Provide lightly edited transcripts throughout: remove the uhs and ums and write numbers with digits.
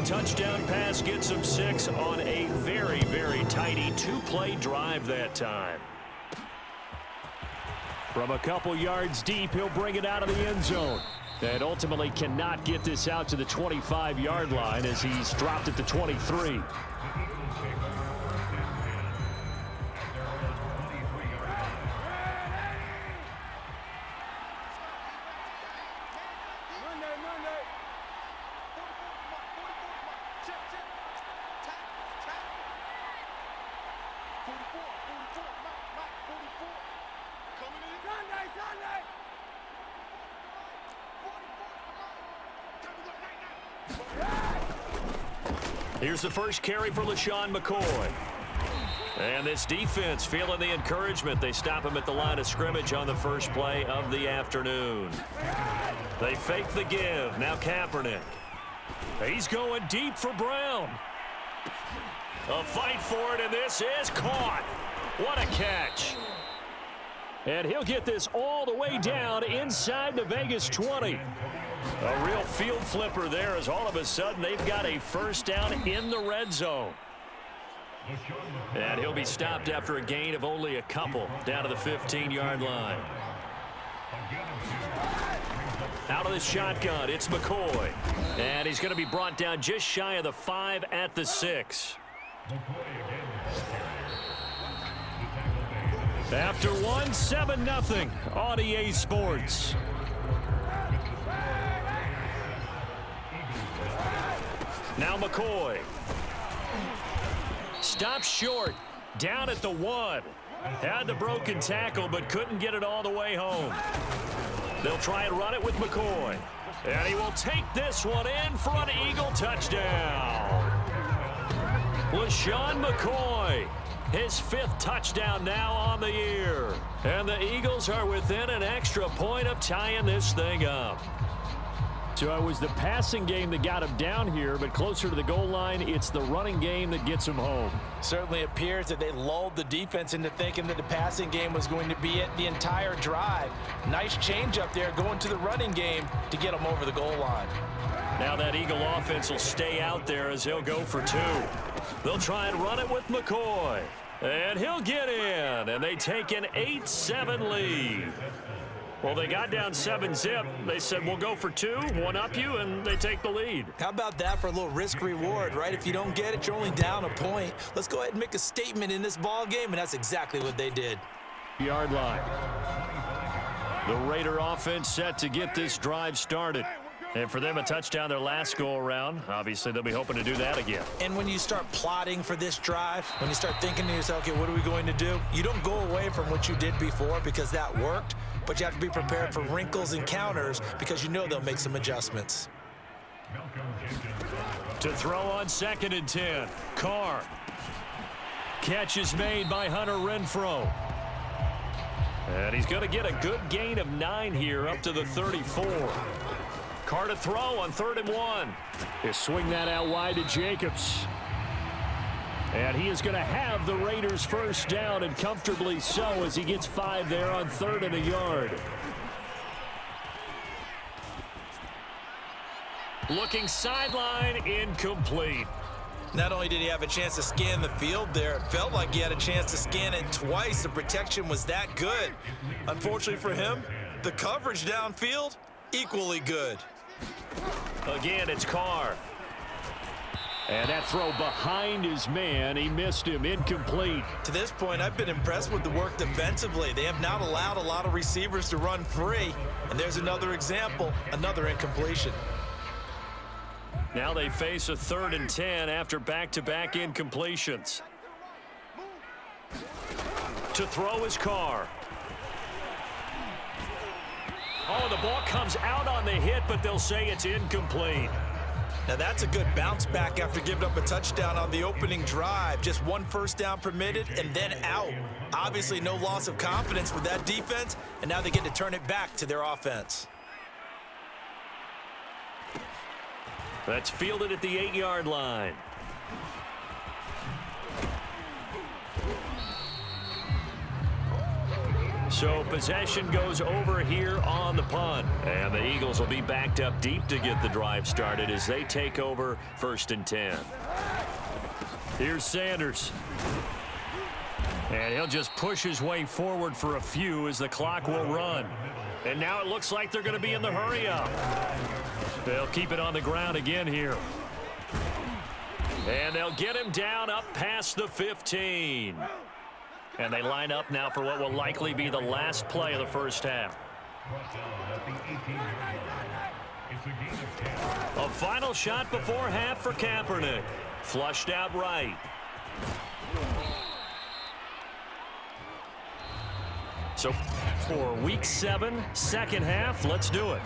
touchdown pass gets him 6 on a very, very tidy two-play drive that time. From a couple yards deep, he'll bring it out of the end zone. And ultimately cannot get this out to the 25-yard line as he's dropped at the 23. Here's the first carry for LaShawn McCoy. And this defense feeling the encouragement. They stop him at the line of scrimmage on the first play of the afternoon. They fake the give. Now Kaepernick. He's going deep for Brown. A fight for it, and this is caught. What a catch. And he'll get this all the way down inside the Vegas 20. A real field flipper there as all of a sudden they've got a first down in the red zone. And he'll be stopped after a gain of only a couple down to the 15-yard line. Out of the shotgun, it's McCoy. And he's going to be brought down just shy of the 5 at the 6. After one, 7-0 on EA Sports. Now McCoy. Stops short. Down at the 1. Had the broken tackle, but couldn't get it all the way home. They'll try and run it with McCoy. And he will take this one in for an Eagle touchdown. LaShawn McCoy. His 5th touchdown now on the year. And the Eagles are within an extra point of tying this thing up. So it was the passing game that got him down here, but closer to the goal line, it's the running game that gets him home. Certainly appears that they lulled the defense into thinking that the passing game was going to be it the entire drive. Nice change up there going to the running game to get him over the goal line. Now that Eagle offense will stay out there as he'll go for 2. They'll try and run it with McCoy. And he'll get in, and they take an 8-7 lead. Well, they got down 7-zip. They said, we'll go for 2, one-up you, and they take the lead. How about that for a little risk-reward, right? If you don't get it, you're only down a point. Let's go ahead and make a statement in this ball game, and that's exactly what they did. Yard line. The Raider offense set to get this drive started. And for them, a touchdown their last go-around. Obviously, they'll be hoping to do that again. And when you start plotting for this drive, when you start thinking to yourself, okay, what are we going to do? You don't go away from what you did before because that worked, but you have to be prepared for wrinkles and counters because you know they'll make some adjustments. To throw on 2nd and 10. Carr. Catch is made by Hunter Renfrow. And he's going to get a good gain of 9 here up to the 34. Carr to throw on 3rd and 1. He'll swing that out wide to Jacobs. And he is going to have the Raiders first down, and comfortably so as he gets 5 there on 3rd and a yard. Looking sideline, incomplete. Not only did he have a chance to scan the field there, it felt like he had a chance to scan it twice. The protection was that good. Unfortunately for him, the coverage downfield, equally good. Again, it's Carr. And that throw behind his man, he missed him, incomplete. To this point, I've been impressed with the work defensively. They have not allowed a lot of receivers to run free. And there's another example, another incompletion. Now they face a 3rd and 10 after back-to-back incompletions. To throw is Carr. Oh, the ball comes out on the hit, but they'll say it's incomplete. Now that's a good bounce back after giving up a touchdown on the opening drive. Just 1 first down permitted and then out. Obviously no loss of confidence with that defense, and now they get to turn it back to their offense. That's fielded at the 8-yard line. So possession goes over here on the punt. And the Eagles will be backed up deep to get the drive started as they take over 1st and 10. Here's Sanders. And he'll just push his way forward for a few as the clock will run. And now it looks like they're going to be in the hurry-up. They'll keep it on the ground again here. And they'll get him down up past the 15. And they line up now for what will likely be the last play of the first half. A final shot before half for Kaepernick. Flushed out right. So for week 7, second half, let's do it.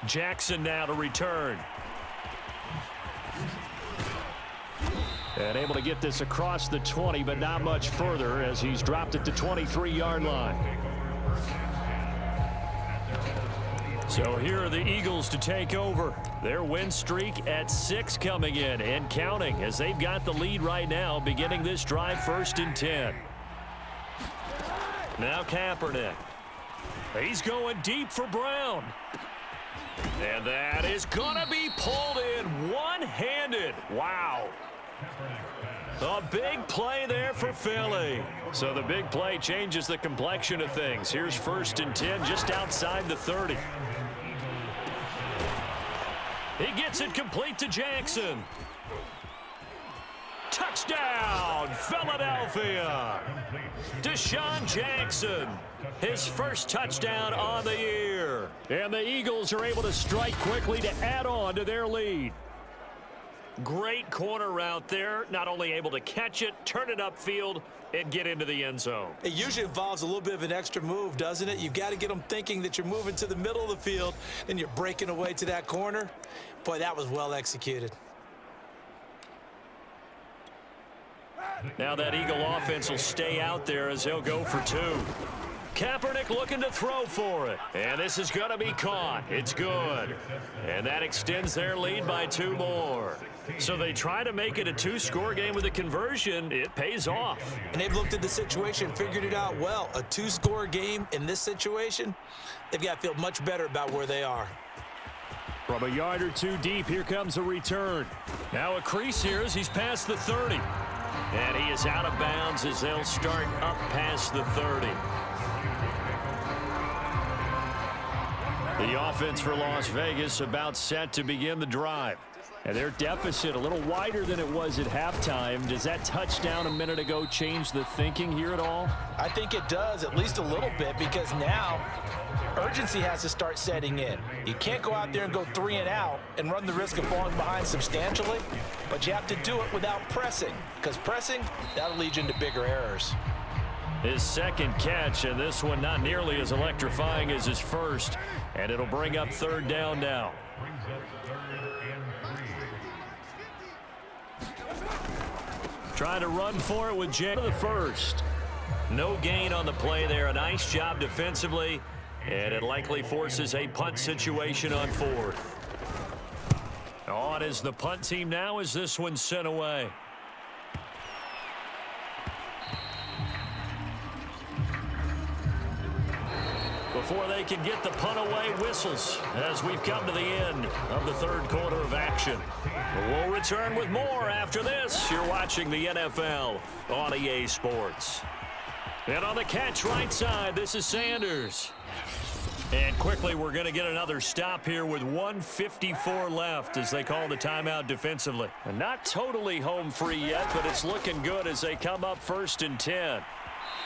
Jackson now to return. And able to get this across the 20, but not much further as he's dropped it to 23-yard line. So here are the Eagles to take over. Their win streak at 6 coming in and counting as they've got the lead right now beginning this drive 1st and 10. Now Kaepernick. He's going deep for Brown. And that is going to be pulled in one-handed. Wow. A big play there for Philly. So the big play changes the complexion of things. Here's 1st and 10 just outside the 30. He gets it complete to Jackson. Touchdown, Philadelphia. Deshaun Jackson, his first touchdown on the year. And the Eagles are able to strike quickly to add on to their lead. Great corner route there. Not only able to catch it, turn it upfield, and get into the end zone. It usually involves a little bit of an extra move, doesn't it? You've got to get them thinking that you're moving to the middle of the field, and you're breaking away to that corner. Boy, that was well executed. Now that Eagle offense will stay out there as they'll go for 2. Kaepernick looking to throw for it. And this is going to be caught. It's good. And that extends their lead by 2 more. So they try to make it a 2-score game with a conversion. It pays off. And they've looked at the situation, figured it out well. A 2-score game in this situation, they've got to feel much better about where they are. From a yard or 2 deep, here comes a return. Now a crease here as he's past the 30. And he is out of bounds as they'll start up past the 30. The offense for Las Vegas about set to begin the drive. And their deficit a little wider than it was at halftime. Does that touchdown a minute ago change the thinking here at all? I think it does, at least a little bit, because now urgency has to start setting in. You can't go out there and go 3 and out and run the risk of falling behind substantially, but you have to do it without pressing, because pressing, that'll lead you into bigger errors. His second catch, and this one not nearly as electrifying as his first, and it'll bring up 3rd down now. Trying to run for it with Jay to the first. No gain on the play there. A nice job defensively, and it likely forces a punt situation on 4th. On is the punt team now as this one's sent away. Before they can get the punt away, whistles as we've come to the end of the 3rd quarter of action. We'll return with more after this. You're watching the NFL on EA Sports. And on the catch right side, this is Sanders. And quickly, we're going to get another stop here with 1:54 left as they call the timeout defensively. And not totally home free yet, but it's looking good as they come up 1st and 10.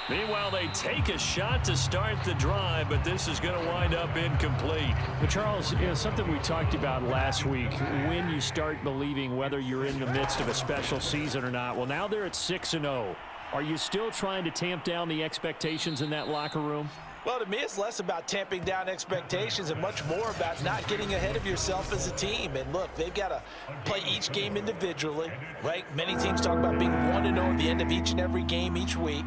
Meanwhile, they take a shot to start the drive, but this is going to wind up incomplete. But Charles, you know, something we talked about last week, when you start believing whether you're in the midst of a special season or not. Well, now they're at 6-0. Are you still trying to tamp down the expectations in that locker room? Well, to me, it's less about tamping down expectations and much more about not getting ahead of yourself as a team. And look, they've got to play each game individually, right? Many teams talk about being 1-0 at the end of each and every game each week.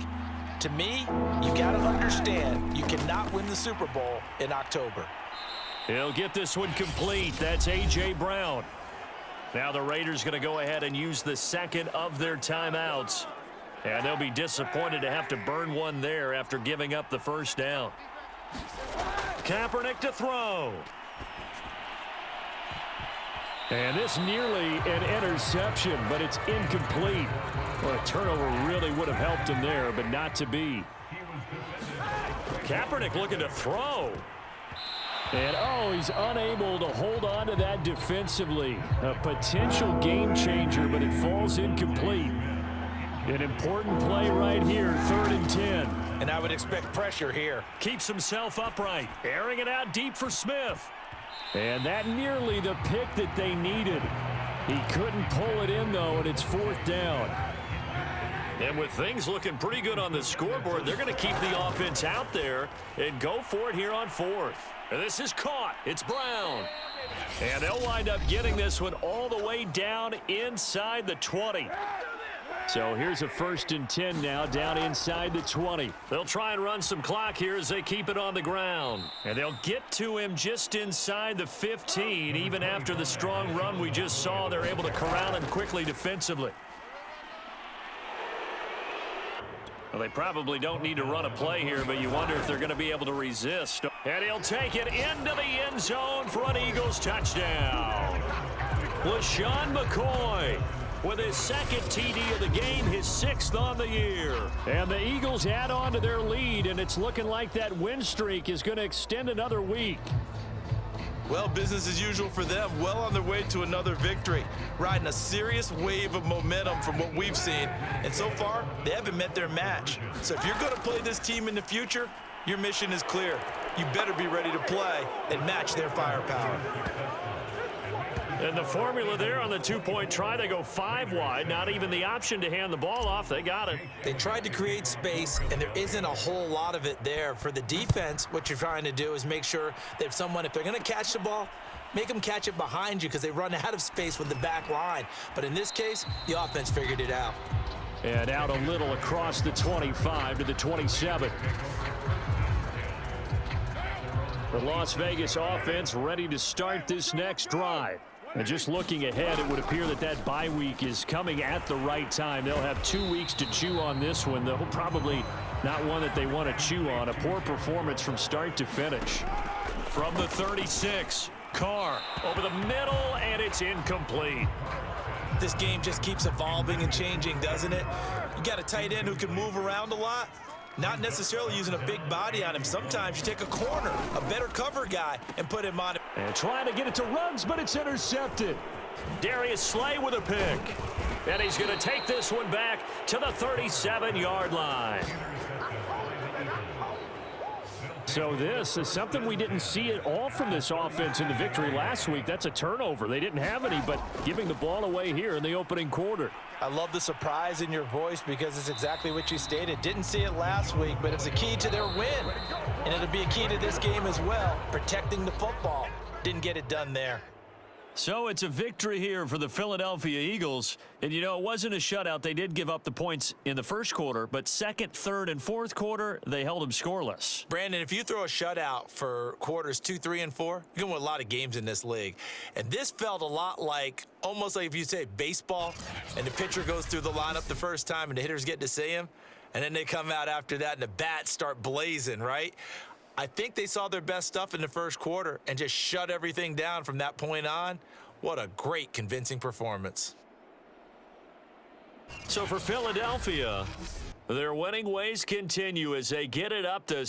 To me, you got to understand you cannot win the Super Bowl in October. He'll get this one complete. That's A.J. Brown. Now the Raiders going to go ahead and use the second of their timeouts. And they'll be disappointed to have to burn one there after giving up the first down. Kaepernick to throw. And this nearly an interception, but it's incomplete. Well, a turnover really would have helped him there, but not to be. Kaepernick looking to throw. And, he's unable to hold on to that defensively. A potential game changer, but it falls incomplete. An important play right here, 3rd and 10. And I would expect pressure here. Keeps himself upright. Airing it out deep for Smith. And that nearly the pick that they needed. He couldn't pull it in, though, and it's 4th down. And with things looking pretty good on the scoreboard, they're going to keep the offense out there and go for it here on 4th. And this is caught. It's Brown. And they'll wind up getting this one all the way down inside the 20. So here's a 1st and 10 now, down inside the 20. They'll try and run some clock here as they keep it on the ground. And they'll get to him just inside the 15. Even after the strong run we just saw, they're able to corral him quickly defensively. Well, they probably don't need to run a play here, but you wonder if they're going to be able to resist. And he'll take it into the end zone for an Eagles touchdown. LaShawn McCoy with his 2nd TD of the game, his 6th on the year. And the Eagles add on to their lead, and it's looking like that win streak is going to extend another week. Well, business as usual for them. Well on their way to another victory. Riding a serious wave of momentum from what we've seen. And so far, they haven't met their match. So if you're going to play this team in the future, your mission is clear. You better be ready to play and match their firepower. And the formula there on the 2-point try, they go 5 wide. Not even the option to hand the ball off. They got it. They tried to create space, and there isn't a whole lot of it there. For the defense, what you're trying to do is make sure that if they're going to catch the ball, make them catch it behind you because they run out of space with the back line. But in this case, the offense figured it out. And out a little across the 25 to the 27. The Las Vegas offense ready to start this next drive. And just looking ahead, it would appear that that bye week is coming at the right time. They'll have 2 weeks to chew on this one, though probably not one that they want to chew on. A poor performance from start to finish. From the 36, Carr over the middle, and it's incomplete. This game just keeps evolving and changing, doesn't it? You got a tight end who can move around a lot. Not necessarily using a big body on him. Sometimes you take a corner, a better cover guy, and put him on it. And trying to get it to Ruggs, but it's intercepted. Darius Slay with a pick. And he's going to take this one back to the 37-yard line. So this is something we didn't see at all from this offense in the victory last week. That's a turnover. They didn't have any, but giving the ball away here in the opening quarter. I love the surprise in your voice because it's exactly what you stated. Didn't see it last week, but it's a key to their win. And it'll be a key to this game as well, protecting the football. Didn't get it done there. So it's a victory here for the Philadelphia Eagles. And, it wasn't a shutout. They did give up the points in the first quarter, but 2nd, 3rd, and 4th quarter, they held them scoreless. Brandon, if you throw a shutout for quarters 2, 3, and 4, you're going to win a lot of games in this league. And this felt a lot like, almost like if you say baseball, and the pitcher goes through the lineup the first time and the hitters get to see him, and then they come out after that and the bats start blazing, right? I think they saw their best stuff in the first quarter and just shut everything down from that point on. What a great, convincing performance. So for Philadelphia, their winning ways continue as they get it up to